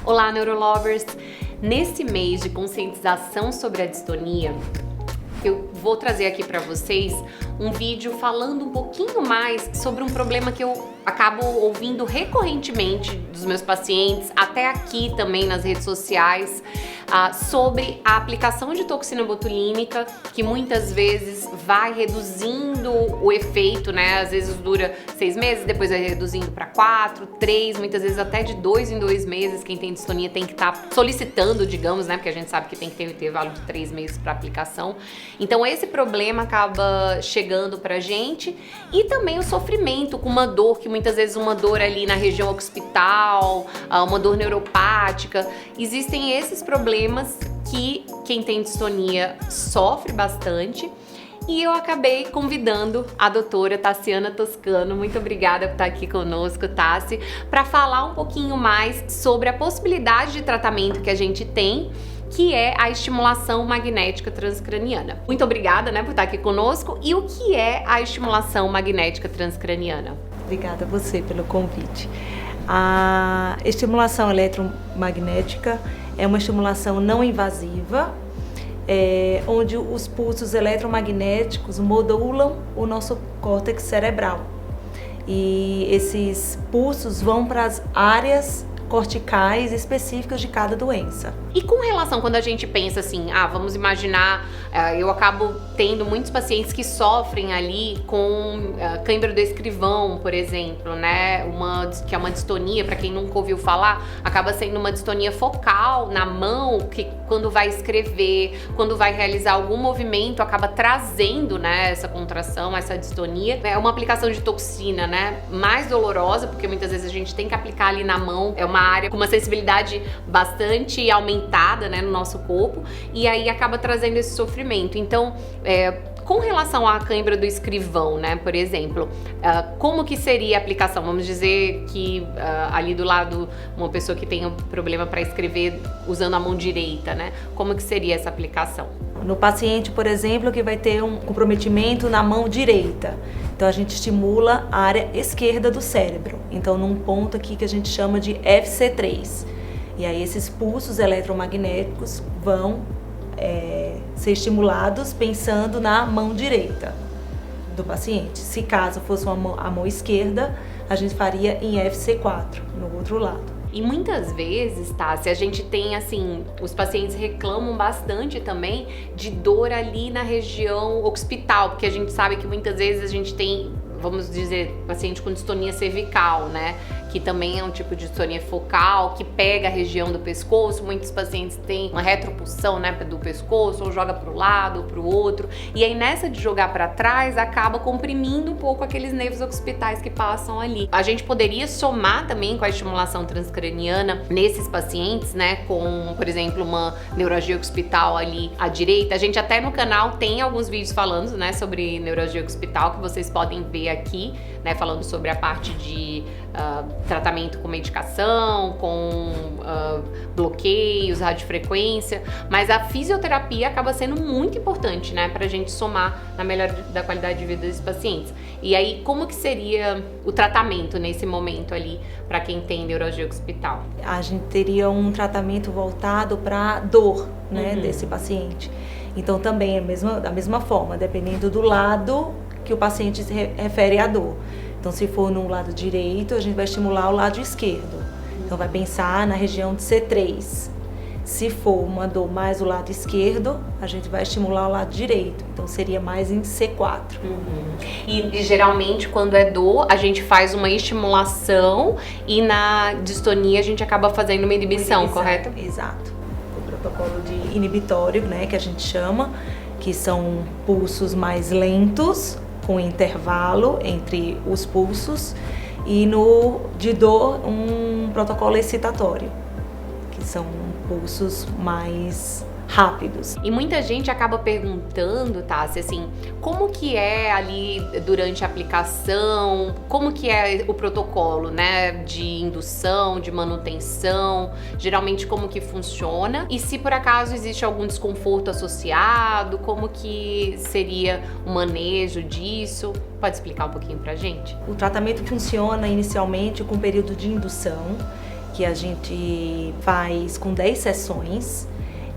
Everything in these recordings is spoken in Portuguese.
Olá, Neurolovers! Nesse mês de conscientização sobre a distonia, eu vou trazer aqui para vocês um vídeo falando um pouquinho mais sobre um problema que eu acabo ouvindo recorrentemente dos meus pacientes, até aqui também nas redes sociais, sobre a aplicação de toxina botulínica, que muitas vezes vai reduzindo o efeito, né? Às vezes dura 6 meses, depois vai reduzindo para 4, 3, muitas vezes até de 2 em 2 meses. Quem tem distonia tem que estar solicitando, digamos, né? Porque a gente sabe que tem que ter um intervalo de 3 meses para aplicação. Então esse problema acaba chegando pra gente, e também o sofrimento com uma dor, que muitas vezes uma dor ali na região occipital, uma dor neuropática. Existem esses problemas que quem tem distonia sofre bastante. E eu acabei convidando a doutora Tassiana Toscano, muito obrigada por estar aqui conosco, Tassi, para falar um pouquinho mais sobre a possibilidade de tratamento que a gente tem, que é a estimulação magnética transcraniana. Muito obrigada, por estar aqui conosco. E o que é a estimulação magnética transcraniana? Obrigada a você pelo convite. A estimulação eletromagnética é uma estimulação não invasiva, onde os pulsos eletromagnéticos modulam o nosso córtex cerebral. E esses pulsos vão para as áreas corticais específicas de cada doença. E com relação, quando a gente pensa assim, vamos imaginar, eu acabo tendo muitos pacientes que sofrem ali com cãibra do escrivão, por exemplo, né? Que é uma distonia, para quem nunca ouviu falar, acaba sendo uma distonia focal na mão, que quando vai escrever, quando vai realizar algum movimento, acaba trazendo, né, essa contração, essa distonia. É uma aplicação de toxina, né, mais dolorosa, porque muitas vezes a gente tem que aplicar ali na mão, é uma área com uma sensibilidade bastante aumentada, né, no nosso corpo, e aí acaba trazendo esse sofrimento. Então, com relação à cãibra do escrivão, né, por exemplo, como que seria a aplicação? Vamos dizer que ali do lado, uma pessoa que tem um problema para escrever usando a mão direita, né? Como que seria essa aplicação? No paciente, por exemplo, que vai ter um comprometimento na mão direita, então a gente estimula a área esquerda do cérebro, então num ponto aqui que a gente chama de FC3. E aí esses pulsos eletromagnéticos vão ser estimulados pensando na mão direita do paciente. Se caso fosse a mão esquerda, a gente faria em FC4, no outro lado. E muitas vezes, se a gente tem assim, os pacientes reclamam bastante também de dor ali na região occipital, porque a gente sabe que muitas vezes a gente tem, vamos dizer, paciente com distonia cervical, né? Que também é um tipo de distonia focal, que pega a região do pescoço. Muitos pacientes têm uma retropulsão, né, do pescoço, ou joga para o lado ou para o outro. E aí nessa de jogar para trás, acaba comprimindo um pouco aqueles nervos occipitais que passam ali. A gente poderia somar também com a estimulação transcraniana nesses pacientes, né, com, por exemplo, uma neuralgia occipital ali à direita. A gente até no canal tem alguns vídeos falando, né, sobre neuralgia occipital, que vocês podem ver aqui, né, falando sobre a parte de tratamento com medicação, com bloqueios, radiofrequência, mas a fisioterapia acaba sendo muito importante, né, pra gente somar na melhora da qualidade de vida dos pacientes. E aí, como que seria o tratamento nesse momento ali, para quem tem neuralgia occipital? A gente teria um tratamento voltado para dor, né, desse paciente. Então também é da mesma forma, dependendo do lado que o paciente se refere à dor. Então, se for no lado direito, a gente vai estimular o lado esquerdo. Então, vai pensar na região de C3. Se for uma dor mais do lado esquerdo, a gente vai estimular o lado direito. Então, seria mais em C4. E geralmente, quando é dor, a gente faz uma estimulação, e na distonia a gente acaba fazendo uma inibição, correto? Exato. O protocolo de inibitório, né, que a gente chama, que são pulsos mais lentos, com intervalo entre os pulsos, e no de dor um protocolo excitatório, que são pulsos mais rápidos. E muita gente acaba perguntando, Tassi, assim, como que é ali durante a aplicação, como que é o protocolo, né, de indução, de manutenção, geralmente como que funciona, e se por acaso existe algum desconforto associado, como que seria o manejo disso? Pode explicar um pouquinho pra gente? O tratamento funciona inicialmente com um período de indução, que a gente faz com 10 sessões,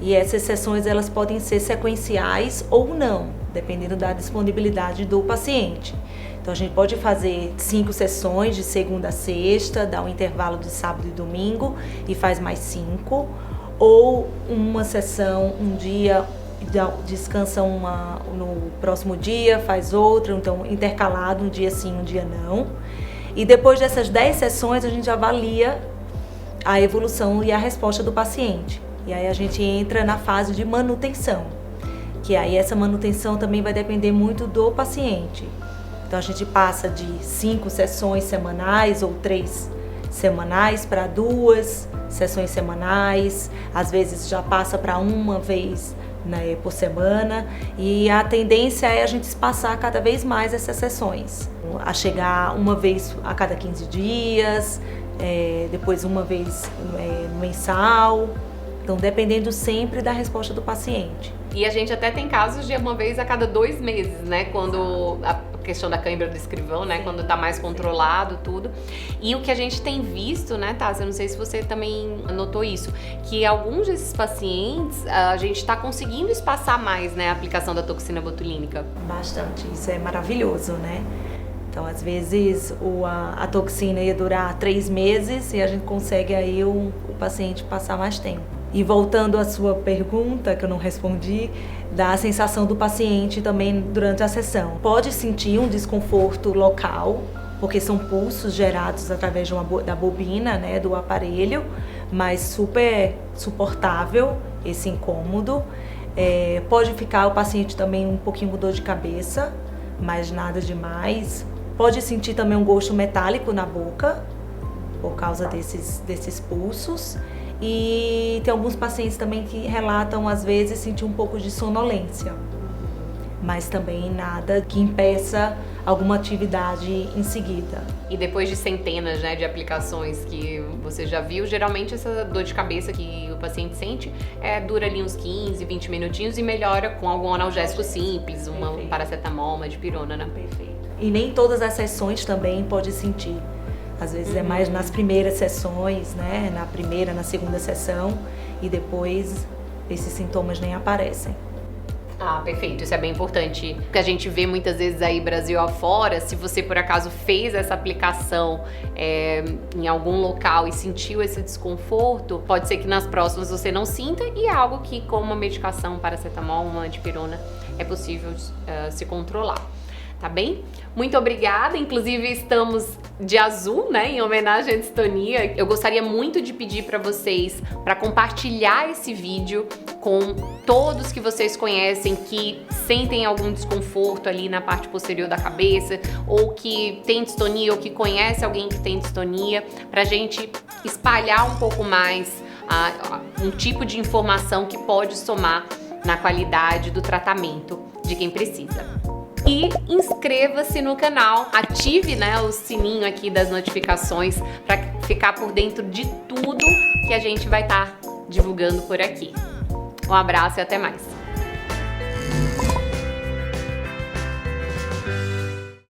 e essas sessões elas podem ser sequenciais ou não, dependendo da disponibilidade do paciente. Então a gente pode fazer 5 sessões de segunda a sexta, dá um intervalo de sábado e domingo e faz mais 5, ou uma sessão um dia, descansa uma no próximo dia, faz outra, então intercalado, um dia sim, um dia não. E depois dessas 10 sessões a gente avalia a evolução e a resposta do paciente. E aí a gente entra na fase de manutenção, que aí essa manutenção também vai depender muito do paciente. Então a gente passa de 5 sessões semanais ou 3 semanais para 2 sessões semanais, às vezes já passa para uma vez, né, por semana, e a tendência é a gente espaçar cada vez mais essas sessões, a chegar uma vez a cada 15 dias, depois uma vez mensal, então dependendo sempre da resposta do paciente. E a gente até tem casos de uma vez a cada 2 meses, né, quando a questão da cãibra do escrivão, né, quando tá mais controlado tudo. E o que a gente tem visto, né, Tássia, eu não sei se você também notou isso, que alguns desses pacientes a gente tá conseguindo espaçar mais, né, a aplicação da toxina botulínica. Bastante, isso é maravilhoso, né? Então, às vezes, a toxina ia durar 3 meses e a gente consegue aí o paciente passar mais tempo. E voltando à sua pergunta, que eu não respondi, da sensação do paciente também durante a sessão. Pode sentir um desconforto local, porque são pulsos gerados através da bobina, né, do aparelho, mas super suportável esse incômodo. Pode ficar o paciente também um pouquinho com dor de cabeça, mas nada demais. Pode sentir também um gosto metálico na boca, por causa desses pulsos. E tem alguns pacientes também que relatam, às vezes, sentir um pouco de sonolência, mas também nada que impeça alguma atividade em seguida. E depois de centenas, né, de aplicações que você já viu, geralmente essa dor de cabeça que o paciente sente dura ali uns 15, 20 minutinhos e melhora com algum analgésico simples, um paracetamol, uma dipirona, né? Perfeito. E nem todas as sessões também pode sentir. Às vezes é mais nas primeiras sessões, né? Na segunda sessão, e depois esses sintomas nem aparecem. Ah, perfeito, isso é bem importante. Porque a gente vê muitas vezes aí Brasil afora, se você por acaso fez essa aplicação em algum local e sentiu esse desconforto, pode ser que nas próximas você não sinta, e é algo que com uma medicação, paracetamol, uma dipirona, é possível se controlar. Tá bem? Muito obrigada, inclusive estamos de azul, né, em homenagem à distonia. Eu gostaria muito de pedir para vocês para compartilhar esse vídeo com todos que vocês conhecem que sentem algum desconforto ali na parte posterior da cabeça, ou que tem distonia, ou que conhece alguém que tem distonia, pra gente espalhar um pouco mais um tipo de informação que pode somar na qualidade do tratamento de quem precisa. E inscreva-se no canal, ative, né, o sininho aqui das notificações para ficar por dentro de tudo que a gente vai estar divulgando por aqui. Um abraço e até mais!